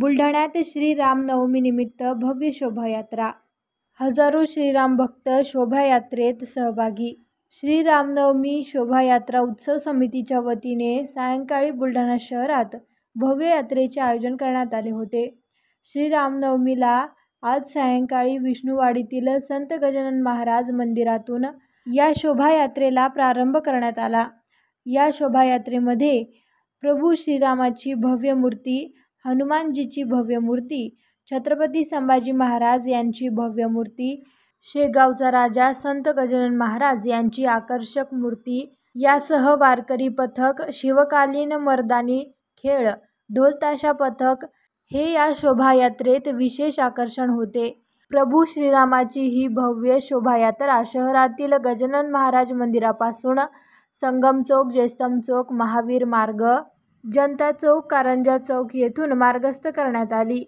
बुलढाण्यात श्रीरामनवमीनिमित्त भव्य शोभायात्रा. हजारो श्रीराम भक्त शोभायात्रेत सहभागी. श्रीरामनवमी शोभायात्रा उत्सव समितीच्या वतीने सायंकाळी बुलढाणा शहरात भव्य यात्रेचे आयोजन करण्यात आले होते. श्रीरामनवमीला आज सायंकाळी विष्णुवाडीतील संत गजानन महाराज मंदिरातून या शोभायात्रेला प्रारंभ करण्यात आला. या शोभायात्रेमध्ये प्रभू श्रीरामाची भव्य मूर्ती, हनुमानजीची भव्य मूर्ती, छत्रपती संभाजी महाराज यांची भव्य मूर्ती, शेगावचा राजा संत गजानन महाराज यांची आकर्षक मूर्ती यासह वारकरी पथक, शिवकालीन मर्दानी खेळ, ढोलताशा पथक हे या शोभायात्रेत विशेष आकर्षण होते. प्रभू श्रीरामाची ही भव्य शोभायात्रा शहरातील गजानन महाराज मंदिरापासून संगम चौक, जयस्तंभ चौक, महावीर मार्ग, जनता चौक, कारंजा चौक येथून मार्गस्थ करण्यात आली.